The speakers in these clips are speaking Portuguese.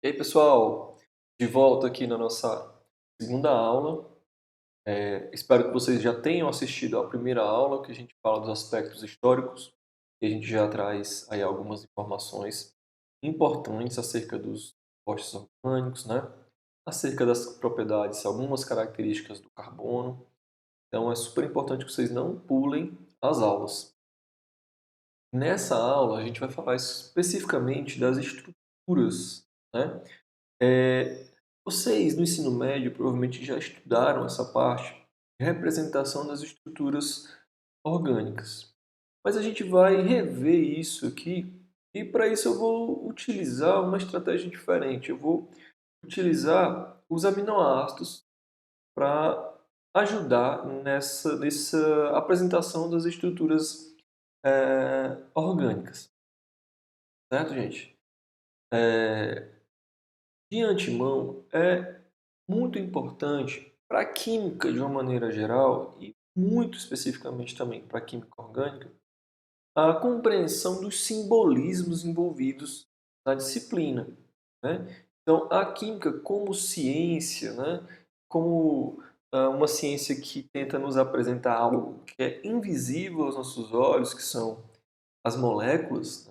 E aí, pessoal, de volta aqui na nossa segunda aula. Espero que vocês já tenham assistido à primeira aula, que a gente fala dos aspectos históricos, e a gente já traz aí algumas informações importantes acerca dos compostos orgânicos, né? Acerca das propriedades, algumas características do carbono. Então, é super importante que vocês não pulem as aulas. Nessa aula, a gente vai falar especificamente das estruturas, né? É, Vocês no ensino médio provavelmente já estudaram essa parte de representação das estruturas orgânicas. Mas a gente vai rever isso aqui e para isso eu vou utilizar uma estratégia diferente. Eu vou utilizar os aminoácidos para ajudar nessa apresentação das estruturas orgânicas. Certo, gente? É, de antemão, é muito importante para a química de uma maneira geral e muito especificamente também para a química orgânica, a compreensão dos simbolismos envolvidos na disciplina, né? Então, a química como ciência, né? Como uma ciência que tenta nos apresentar algo que é invisível aos nossos olhos, que são as moléculas,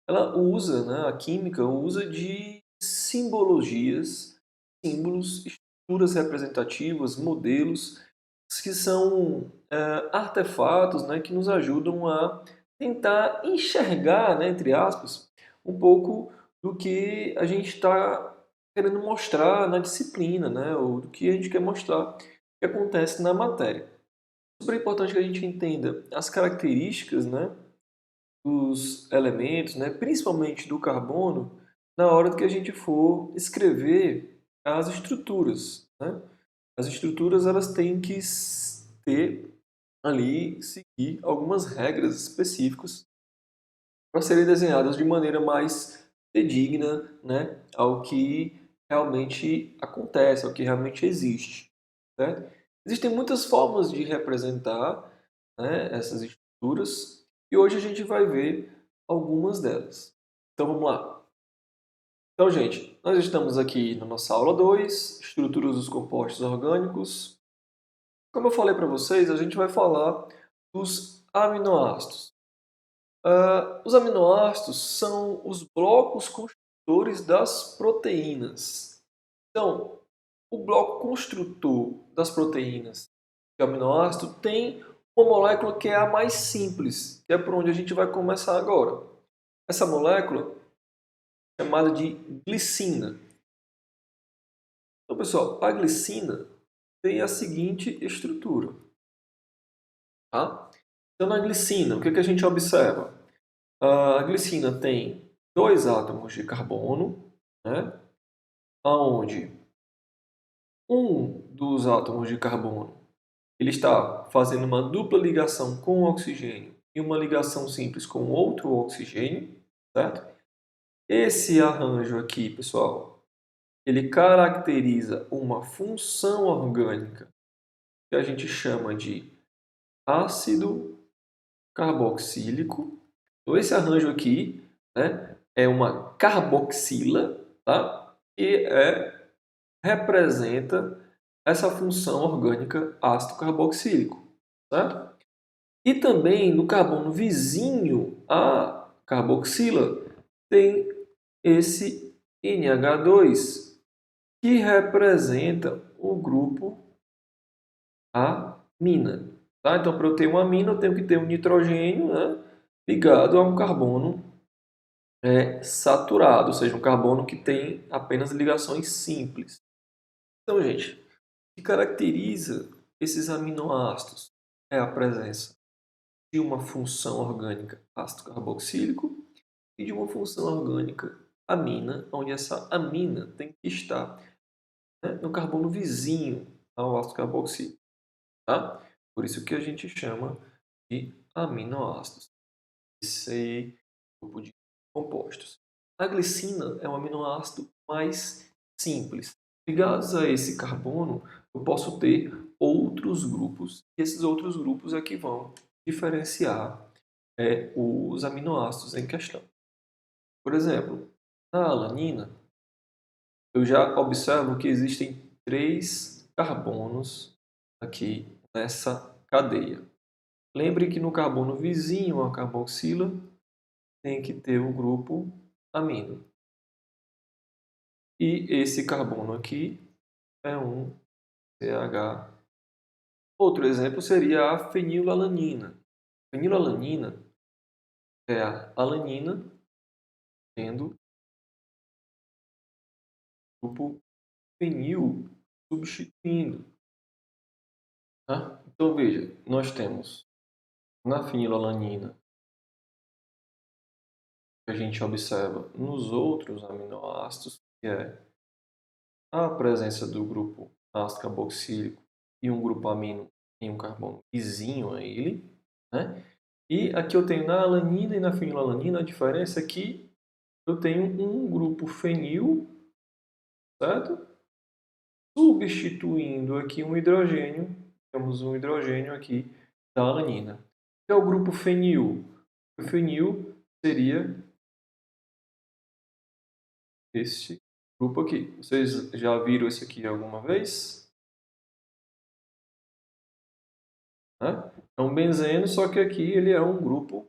ela usa, né, a química usa de simbologias, símbolos, estruturas representativas, modelos, que são artefatos, né, que nos ajudam a tentar enxergar, né, entre aspas, um pouco do que a gente está querendo mostrar na disciplina, né, ou do que a gente quer mostrar que acontece na matéria. É super importante que a gente entenda as características, né, dos elementos, né, principalmente do carbono, na hora que a gente for escrever as estruturas, né? As estruturas elas têm que ter ali, seguir algumas regras específicas para serem desenhadas de maneira mais fidedigna, né, ao que realmente acontece, ao que realmente existe, certo? Existem muitas formas de representar, né, essas estruturas e hoje a gente vai ver algumas delas. Então vamos lá. Então, gente, nós estamos aqui na nossa aula 2, estruturas dos compostos orgânicos. Como eu falei para vocês, a gente vai falar dos aminoácidos. Os aminoácidos são os blocos construtores das proteínas. Então, o bloco construtor das proteínas de aminoácido tem uma molécula que é a mais simples, que é por onde a gente vai começar agora. Essa molécula é chamada de glicina. Então, pessoal, a glicina tem a seguinte estrutura. Tá? Então, na glicina, o que a gente observa? A glicina tem dois átomos de carbono, né? Onde um dos átomos de carbono ele está fazendo uma dupla ligação com o oxigênio e uma ligação simples com outro oxigênio, certo? Esse arranjo aqui, pessoal, ele caracteriza uma função orgânica que a gente chama de ácido carboxílico. Então, esse arranjo aqui, né, é uma carboxila, tá? Que representa essa função orgânica ácido carboxílico, certo? E também no carbono vizinho à carboxila tem esse NH2, que representa o grupo amina. Tá? Então, para eu ter uma amina, eu tenho que ter um nitrogênio, né, ligado a um carbono saturado, ou seja, um carbono que tem apenas ligações simples. Então, gente, o que caracteriza esses aminoácidos é a presença de uma função orgânica ácido carboxílico e de uma função orgânica amina, onde essa amina tem que estar, né, no carbono vizinho ao ácido carboxílico. Tá? Por isso que a gente chama de aminoácidos, esse grupo de compostos. A glicina é um aminoácido mais simples. Ligados a esse carbono, eu posso ter outros grupos, e esses outros grupos é que vão diferenciar os aminoácidos em questão. Por exemplo, na alanina, eu já observo que existem 3 carbonos aqui nessa cadeia. Lembre que no carbono vizinho à carboxila tem que ter o grupo amino. E esse carbono aqui é um CH. Outro exemplo seria a fenilalanina. Fenilalanina é a alanina tendo o grupo fenil substituindo. Tá? Então veja, nós temos na fenilalanina, que a gente observa nos outros aminoácidos, que é a presença do grupo ácido carboxílico e um grupo amino em um carbono vizinho a ele, né? E aqui eu tenho na alanina e na fenilalanina a diferença é que eu tenho um grupo fenil, certo? Substituindo aqui um hidrogênio, temos um hidrogênio aqui da alanina. Que é o grupo fenil? O fenil seria este grupo aqui. Vocês já viram esse aqui alguma vez? Né? É um benzeno, só que aqui ele é um grupo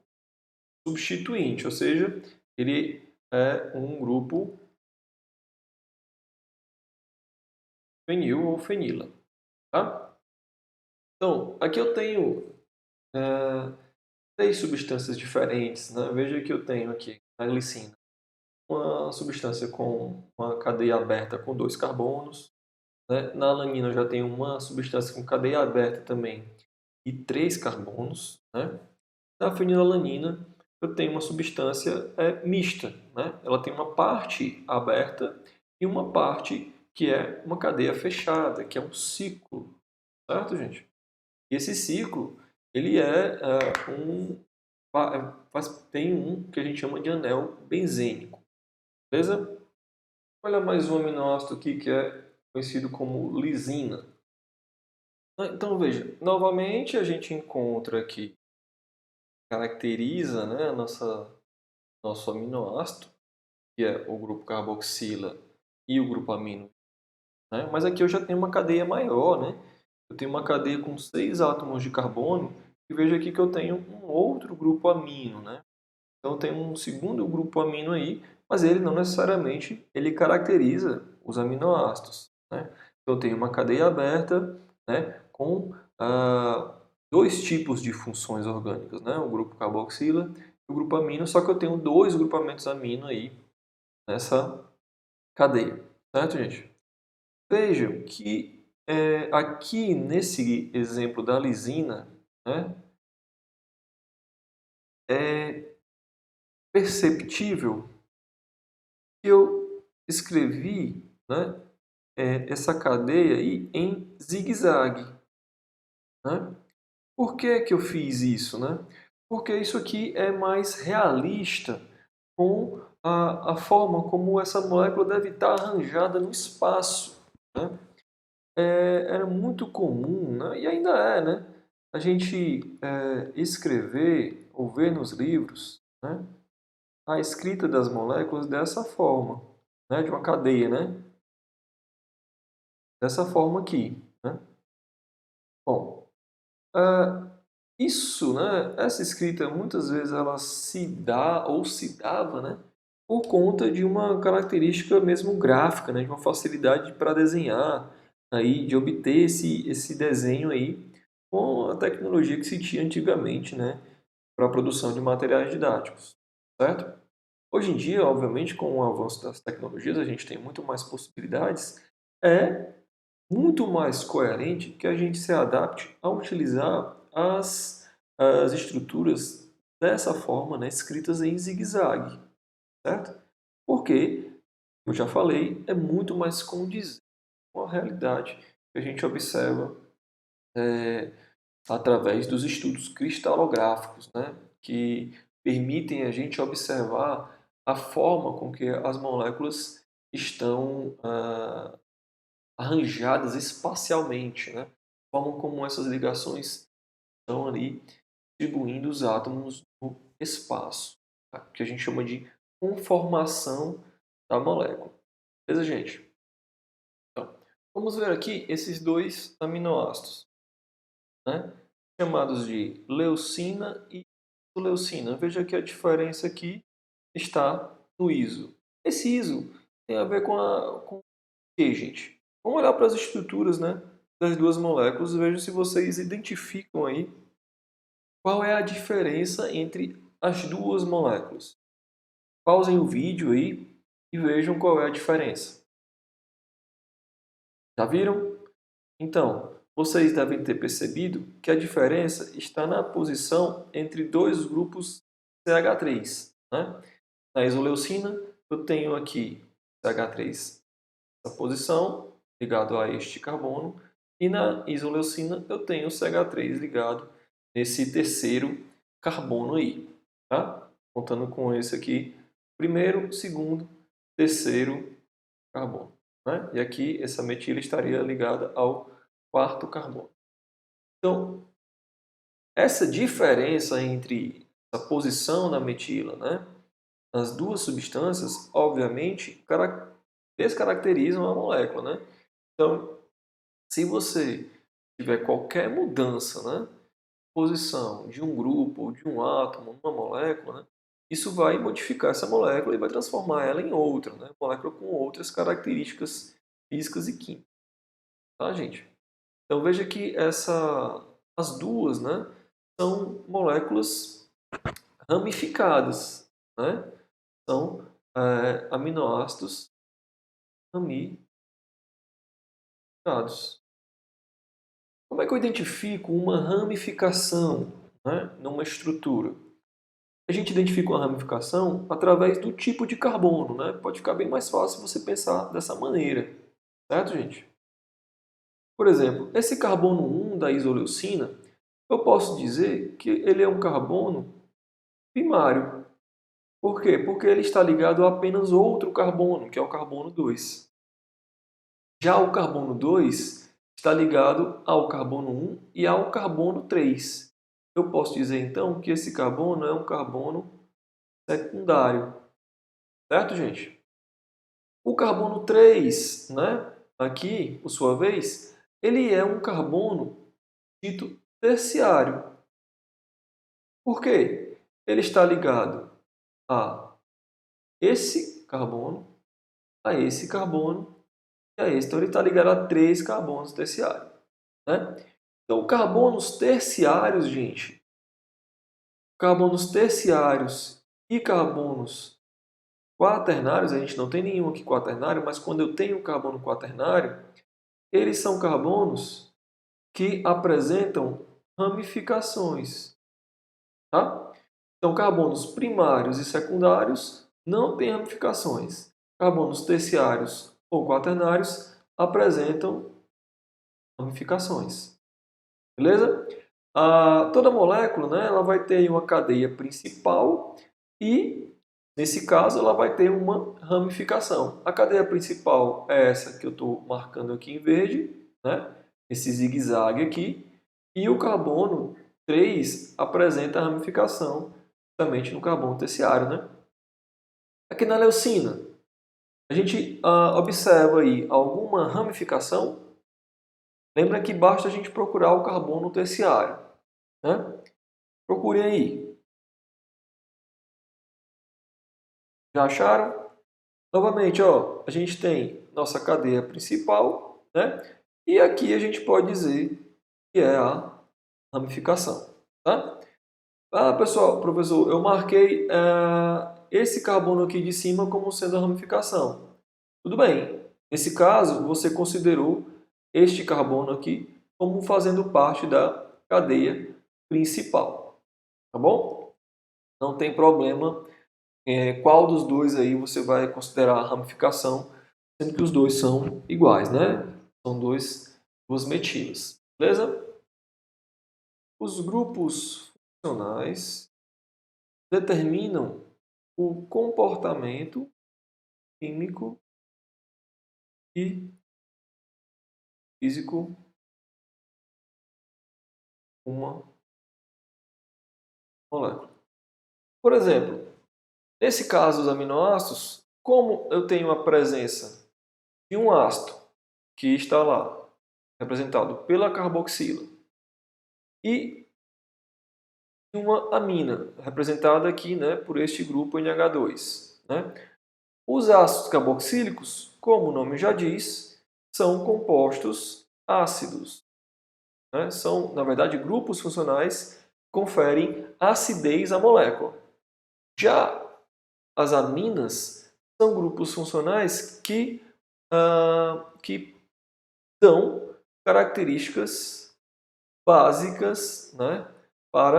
substituinte, ou seja, ele é um grupo fenil ou fenila. Tá? Então, aqui eu tenho 3 substâncias diferentes. Né? Veja que eu tenho aqui a glicina, uma substância com uma cadeia aberta com 2 carbonos. Né? Na alanina eu já tenho uma substância com cadeia aberta também e 3 carbonos. Né? Na fenilalanina eu tenho uma substância mista. Né? Ela tem uma parte aberta e uma parte que é uma cadeia fechada, que é um ciclo. Certo, gente? E esse ciclo ele tem um que a gente chama de anel benzênico. Beleza? Olha mais um aminoácido aqui que é conhecido como lisina. Então veja, novamente a gente encontra aqui, caracteriza, né, nosso aminoácido, que é o grupo carboxila e o grupo amino. Né? Mas aqui eu já tenho uma cadeia maior, né? Eu tenho uma cadeia com 6 átomos de carbono e veja aqui que eu tenho um outro grupo amino, né? Então tem um segundo grupo amino aí, mas ele não necessariamente ele caracteriza os aminoácidos. Né? Então eu tenho uma cadeia aberta, né, com 2 tipos de funções orgânicas, né? O grupo carboxila e o grupo amino, só que eu tenho 2 grupamentos amino aí nessa cadeia. Certo, gente? Vejam que aqui nesse exemplo da lisina, né, é perceptível que eu escrevi, né, essa cadeia aí em zigue-zague. Né? Por que que eu fiz isso? Né? Porque isso aqui é mais realista com a forma como essa molécula deve estar arranjada no espaço. Né? Era muito comum, né? E ainda é, né? A gente escrever ou ver nos livros, né, a escrita das moléculas dessa forma, né, de uma cadeia, né? Dessa forma aqui, né? Bom, isso, né, essa escrita muitas vezes ela se dá ou se dava, né, por conta de uma característica mesmo gráfica, né, de uma facilidade para desenhar, aí, de obter esse desenho aí com a tecnologia que se tinha antigamente, né, para a produção de materiais didáticos, certo? Hoje em dia, obviamente, com o avanço das tecnologias, a gente tem muito mais possibilidades. É muito mais coerente que a gente se adapte a utilizar as estruturas dessa forma, né, escritas em zigue-zague, certo? Porque, como eu já falei, é muito mais condizente com a realidade que a gente observa através dos estudos cristalográficos, né, que permitem a gente observar a forma com que as moléculas estão arranjadas espacialmente, né? A forma como essas ligações estão ali distribuindo os átomos no espaço, tá? Que a gente chama de conformação da molécula. Beleza, gente? Vamos ver aqui esses dois aminoácidos, né? Chamados de leucina e isoleucina. Veja que a diferença aqui está no iso. Esse iso tem a ver com o que, gente? Vamos olhar para as estruturas, né, das duas moléculas e vejam se vocês identificam aí qual é a diferença entre as duas moléculas. Pausem o vídeo aí e vejam qual é a diferença. Já viram? Então, vocês devem ter percebido que a diferença está na posição entre dois grupos CH3, né? Na isoleucina, eu tenho aqui CH3 nessa posição, ligado a este carbono, e na isoleucina eu tenho CH3 ligado nesse terceiro carbono aí, tá? Contando com esse aqui, primeiro, segundo, terceiro carbono, né? E aqui essa metila estaria ligada ao quarto carbono. Então, essa diferença entre a posição da metila, né, as duas substâncias, obviamente, descaracterizam a molécula, né? Então, se você tiver qualquer mudança, né, posição de um grupo ou de um átomo numa molécula, né, isso vai modificar essa molécula e vai transformar ela em outra, né, molécula com outras características físicas e químicas, tá, gente? Então veja que as duas, né, são moléculas ramificadas, né? São aminoácidos ramificados. Como é que eu identifico uma ramificação, né, numa estrutura? A gente identifica uma ramificação através do tipo de carbono, né? Pode ficar bem mais fácil você pensar dessa maneira, certo, gente? Por exemplo, esse carbono 1 da isoleucina, eu posso dizer que ele é um carbono primário. Por quê? Porque ele está ligado a apenas outro carbono, que é o carbono 2. Já o carbono 2 está ligado ao carbono 1 e ao carbono 3. Eu posso dizer então que esse carbono é um carbono secundário. Certo, gente? O carbono 3, né, aqui, por sua vez, ele é um carbono dito terciário. Por quê? Ele está ligado a esse carbono, a esse carbono e a esse. Então, ele está ligado a 3 carbonos terciários. Né? Então, carbonos terciários, gente, carbonos terciários e carbonos quaternários, a gente não tem nenhum aqui quaternário, mas quando eu tenho carbono quaternário, eles são carbonos que apresentam ramificações. Tá? Então, carbonos primários e secundários não têm ramificações. Carbonos terciários ou quaternários apresentam ramificações. Beleza? Toda molécula, né, ela vai ter uma cadeia principal e, nesse caso, ela vai ter uma ramificação. A cadeia principal é essa que eu estou marcando aqui em verde, né, esse zigue-zague aqui, e o carbono 3 apresenta a ramificação justamente no carbono terciário. Né? Aqui na leucina, a gente observa aí alguma ramificação. Lembra que basta a gente procurar o carbono terciário. Né? Procurem aí. Já acharam? Novamente, ó, a gente tem nossa cadeia principal, né? E aqui a gente pode dizer que é a ramificação. Tá? Pessoal, professor, eu marquei esse carbono aqui de cima como sendo a ramificação. Tudo bem. Nesse caso, você considerou este carbono aqui como fazendo parte da cadeia principal. Tá bom? Não tem problema qual dos dois aí você vai considerar a ramificação, sendo que os dois são iguais, né? São duas metilas. Beleza? Os grupos funcionais determinam o comportamento químico e físico de uma molécula. Por exemplo, nesse caso dos aminoácidos, como eu tenho a presença de um ácido que está lá, representado pela carboxila, e uma amina, representada aqui, né, por este grupo NH2. Né? Os ácidos carboxílicos, como o nome já diz, são compostos ácidos. Né? São, na verdade, grupos funcionais que conferem acidez à molécula. Já as aminas são grupos funcionais que dão características básicas, né, para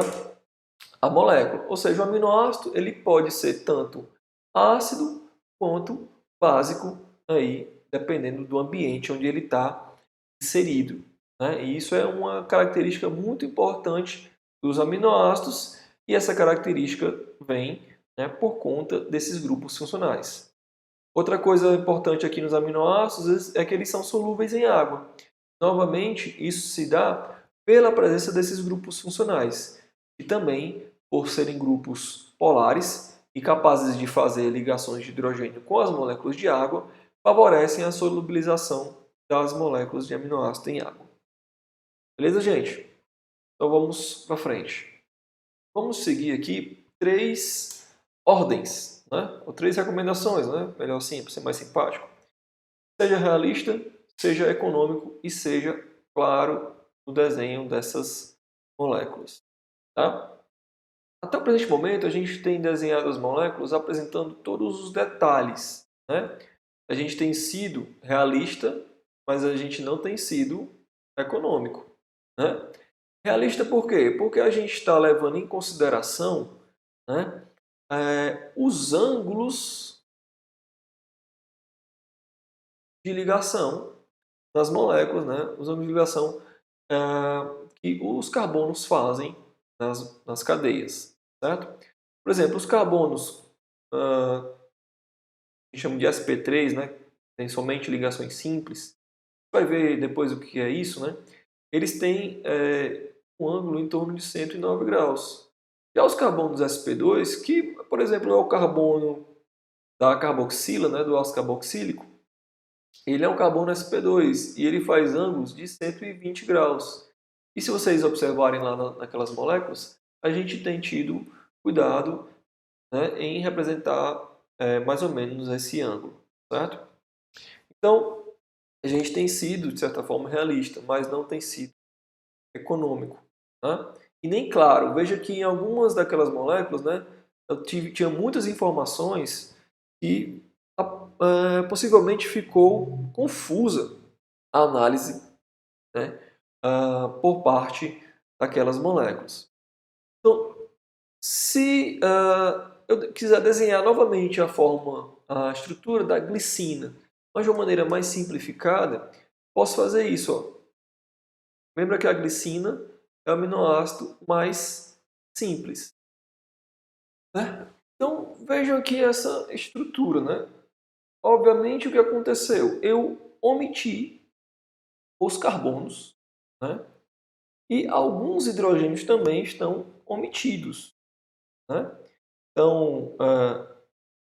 a molécula. Ou seja, o aminoácido ele pode ser tanto ácido quanto básico, aí, dependendo do ambiente onde ele está inserido. Né? E isso é uma característica muito importante dos aminoácidos, e essa característica vem, né, por conta desses grupos funcionais. Outra coisa importante aqui nos aminoácidos é que eles são solúveis em água. Novamente, isso se dá pela presença desses grupos funcionais, e também por serem grupos polares e capazes de fazer ligações de hidrogênio com as moléculas de água, favorecem a solubilização das moléculas de aminoácido em água. Beleza, gente? Então vamos para frente. Vamos seguir aqui 3 ordens, né? Ou 3 recomendações, né? Melhor assim, para ser mais simpático. Seja realista, seja econômico e seja claro no desenho dessas moléculas. Tá? Até o presente momento, a gente tem desenhado as moléculas apresentando todos os detalhes. Né? A gente tem sido realista, mas a gente não tem sido econômico. Né? Realista por quê? Porque a gente está levando em consideração, né, os ângulos de ligação das moléculas, né, os ângulos de ligação que os carbonos fazem nas cadeias. Certo? Por exemplo, os carbonos que chamam de sp3, né, tem somente ligações simples, vai ver depois o que é isso, né? Eles têm um ângulo em torno de 109 graus. Já os carbonos sp2, que, por exemplo, é o carbono da carboxila, né, do ácido carboxílico, ele é um carbono sp2 e ele faz ângulos de 120 graus. E se vocês observarem lá naquelas moléculas, a gente tem tido cuidado, né, em representar mais ou menos esse ângulo, certo? Então, a gente tem sido, de certa forma, realista, mas não tem sido econômico. Né? E nem claro, veja que em algumas daquelas moléculas, né, tinha muitas informações e possivelmente ficou confusa a análise, né, por parte daquelas moléculas. Então, se eu quiser desenhar novamente a estrutura da glicina, mas de uma maneira mais simplificada, posso fazer isso. Ó. Lembra que a glicina é o aminoácido mais simples. Né? Então, vejam aqui essa estrutura. Né? Obviamente, o que aconteceu? Eu omiti os carbonos, né? E alguns hidrogênios também estão omitidos. Né? Então,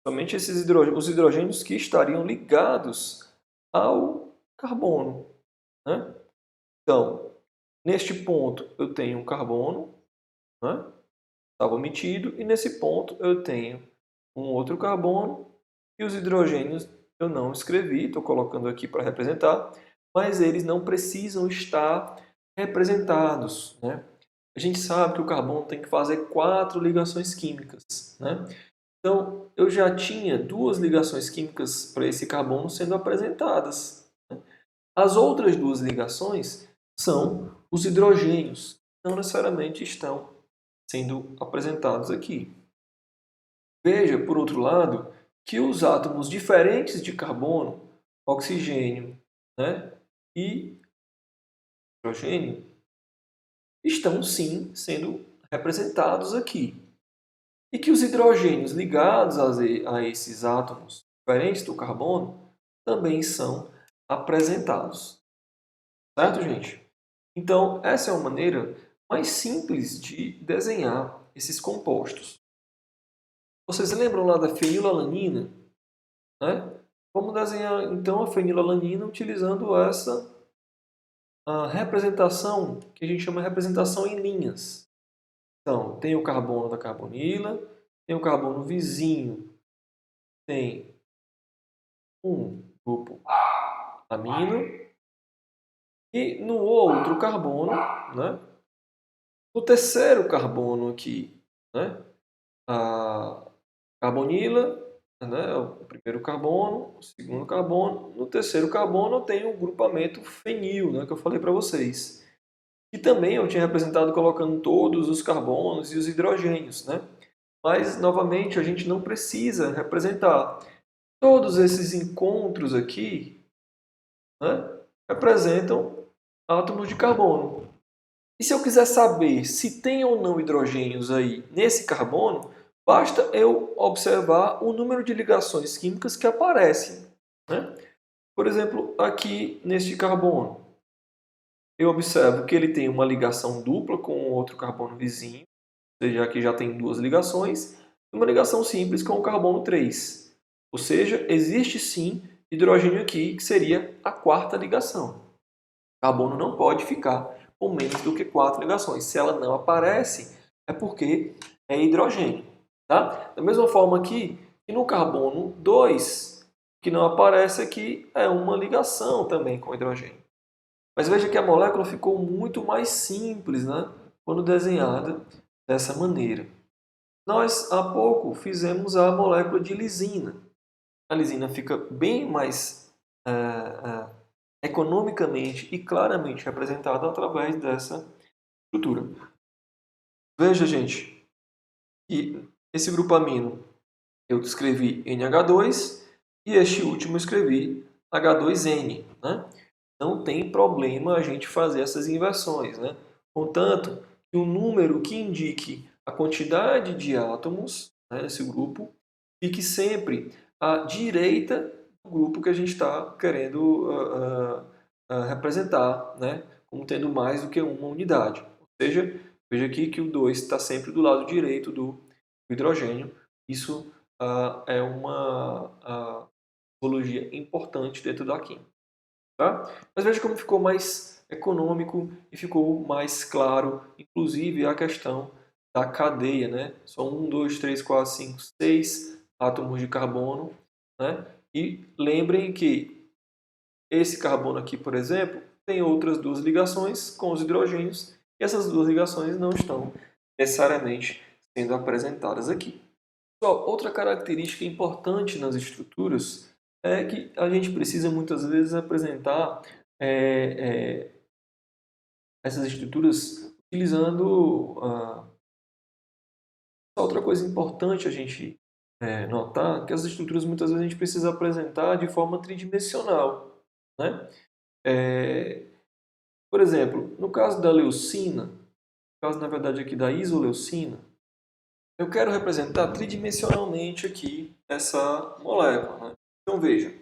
somente os hidrogênios que estariam ligados ao carbono. Né? Então, neste ponto eu tenho um carbono, né? Estava omitido, e nesse ponto eu tenho um outro carbono, e os hidrogênios eu não escrevi, estou colocando aqui para representar, mas eles não precisam estar representados. Né? A gente sabe que o carbono tem que fazer 4 ligações químicas. Né? Então, eu já tinha 2 ligações químicas para esse carbono sendo apresentadas. Né? As outras 2 ligações são os hidrogênios, que não necessariamente estão sendo apresentados aqui. Veja, por outro lado, que os átomos diferentes de carbono, oxigênio, né, e hidrogênio estão sim sendo representados aqui. E que os hidrogênios ligados a esses átomos diferentes do carbono também são apresentados. Certo, gente? Então, essa é uma maneira mais simples de desenhar esses compostos. Vocês lembram lá da fenilalanina? Né? Vamos desenhar então a fenilalanina utilizando essa representação que a gente chama de representação em linhas. Então, tem o carbono da carbonila, tem o carbono vizinho, tem um grupo amino, e no outro carbono, né, no terceiro carbono aqui, né, a carbonila, né, o primeiro carbono, o segundo carbono, no terceiro carbono tem o grupamento fenil, né, que eu falei para vocês. E também eu tinha representado colocando todos os carbonos e os hidrogênios, né? Mas, novamente, a gente não precisa representar. Todos esses encontros aqui, né, representam átomos de carbono. E se eu quiser saber se tem ou não hidrogênios aí nesse carbono, basta eu observar o número de ligações químicas que aparecem, né? Por exemplo, aqui neste carbono, eu observo que ele tem uma ligação dupla com outro carbono vizinho, ou seja, aqui já tem duas ligações, e uma ligação simples com o carbono 3. Ou seja, existe sim hidrogênio aqui, que seria a quarta ligação. O carbono não pode ficar com menos do que 4 ligações. Se ela não aparece, é porque é hidrogênio. Tá? Da mesma forma aqui, que no carbono 2, que não aparece aqui, é uma ligação também com hidrogênio. Mas veja que a molécula ficou muito mais simples, né, quando desenhada dessa maneira. Nós, há pouco, fizemos a molécula de lisina. A lisina fica bem mais economicamente e claramente representada através dessa estrutura. Veja, gente, que esse grupo amino eu escrevi NH2 e este último eu escrevi H2N. Né? Não tem problema a gente fazer essas inversões, né? Contanto que o número que indique a quantidade de átomos, né, nesse grupo fique sempre à direita do grupo que a gente está querendo representar, né, como tendo mais do que uma unidade. Ou seja, veja aqui que o 2 está sempre do lado direito do hidrogênio. Isso é uma topologia importante dentro da química. Tá? Mas veja como ficou mais econômico e ficou mais claro, inclusive a questão da cadeia, né? São 1, 2, 3, 4, 5, 6 átomos de carbono, né? E lembrem que esse carbono aqui, por exemplo, tem outras duas ligações com os hidrogênios e essas duas ligações não estão necessariamente sendo apresentadas aqui. Só outra característica importante nas estruturas é que a gente precisa muitas vezes apresentar essas estruturas utilizando outra coisa importante a gente notar, que as estruturas muitas vezes a gente precisa apresentar de forma tridimensional, né? Por exemplo, no caso da leucina, no caso na verdade aqui da isoleucina, eu quero representar tridimensionalmente aqui essa molécula, né? Então veja,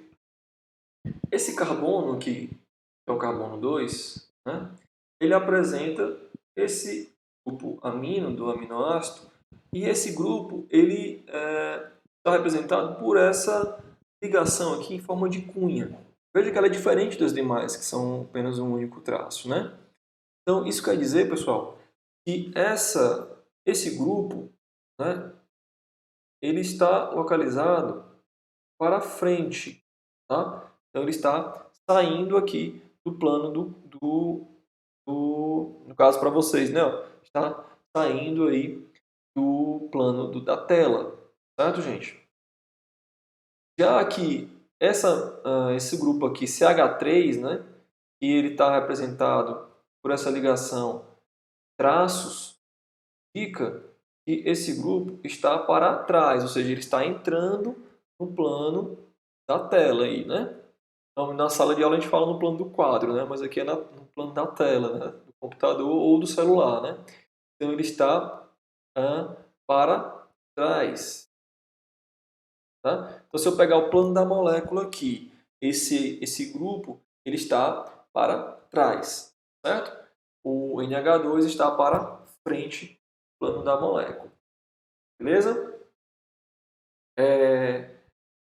esse carbono aqui, que é o carbono 2, né, ele apresenta esse grupo amino do aminoácido e esse grupo ele está representado por essa ligação aqui em forma de cunha. Veja que ela é diferente das demais, que são apenas um único traço, né? Então, isso quer dizer, pessoal, que esse grupo, né, ele está localizado para frente, tá? Então ele está saindo aqui do plano no caso para vocês, né? Está saindo aí do plano da tela, certo, gente? Já que esse grupo aqui, CH3, né? E ele está representado por essa ligação traços, indica que esse grupo está para trás, ou seja, ele está entrando no plano da tela aí, né? Então, na sala de aula a gente fala no plano do quadro, né? Mas aqui é no plano da tela, né? Do computador ou do celular, né? Então ele está para trás, tá? Então se eu pegar o plano da molécula aqui, esse grupo ele está para trás, certo? O NH2 está para frente do plano da molécula, beleza?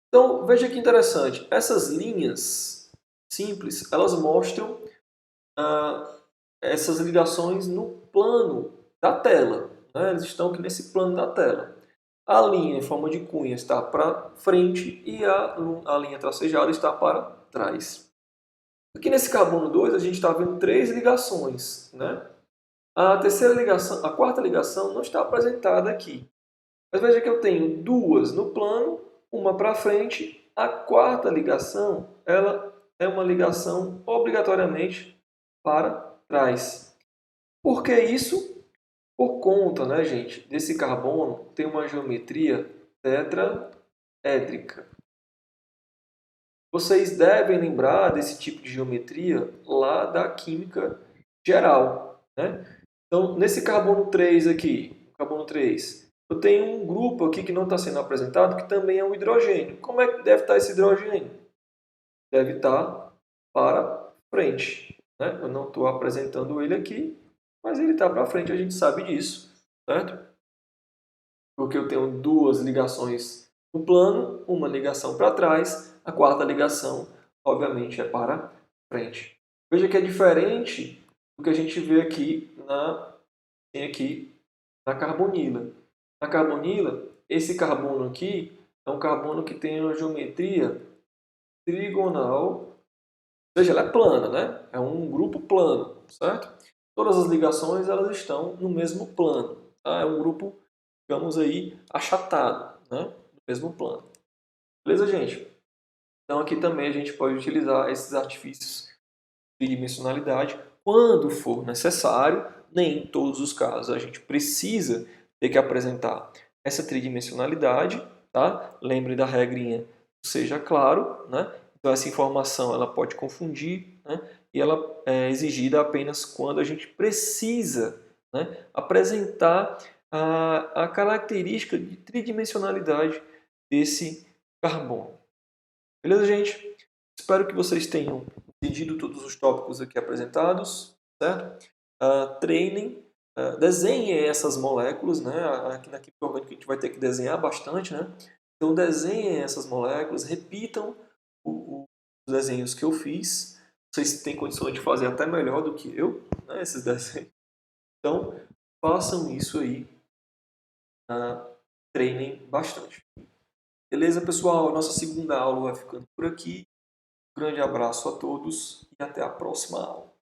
Então, veja que interessante. Essas linhas simples, elas mostram essas ligações no plano da tela. Né? Eles estão aqui nesse plano da tela. A linha em forma de cunha está para frente e a linha tracejada está para trás. Aqui nesse carbono 2 a gente está vendo 3 ligações. Né? A terceira ligação, a quarta ligação não está apresentada aqui. Mas veja que eu tenho duas no plano, uma para frente. A quarta ligação, ela é uma ligação obrigatoriamente para trás. Por que isso? Por conta, né, gente, desse carbono ter uma geometria tetraédrica. Vocês devem lembrar desse tipo de geometria lá da química geral, né? Então, nesse carbono 3 aqui, carbono 3, eu tenho um grupo aqui que não está sendo apresentado, que também é um hidrogênio. Como é que deve estar esse hidrogênio? Deve estar para frente, né? Eu não estou apresentando ele aqui, mas ele está para frente, a gente sabe disso, certo? Porque eu tenho duas ligações no plano, uma ligação para trás, a quarta ligação, obviamente, é para frente. Veja que é diferente do que a gente vê aqui na carbonila. Na carbonila, esse carbono aqui é um carbono que tem uma geometria trigonal, ou seja, ela é plana, né? É um grupo plano, certo? Todas as ligações elas estão no mesmo plano, tá? É um grupo, digamos aí, achatado, né? No mesmo plano. Beleza, gente? Então aqui também a gente pode utilizar esses artifícios de tridimensionalidade quando for necessário. Nem em todos os casos a gente precisa ter que apresentar essa tridimensionalidade, tá? Lembre da regrinha, seja claro, né? Então essa informação ela pode confundir, né? E ela é exigida apenas quando a gente precisa, né, apresentar a característica de tridimensionalidade desse carbono. Beleza, gente? Espero que vocês tenham entendido todos os tópicos aqui apresentados, certo? Treinem, desenhem essas moléculas, né? Aqui na química orgânica a gente vai ter que desenhar bastante, né? Então desenhem essas moléculas, repitam os desenhos que eu fiz. Vocês têm condições de fazer até melhor do que eu, né? Esses desenhos. Então façam isso aí, treinem bastante. Beleza, pessoal? Nossa segunda aula vai ficando por aqui. Um grande abraço a todos e até a próxima aula.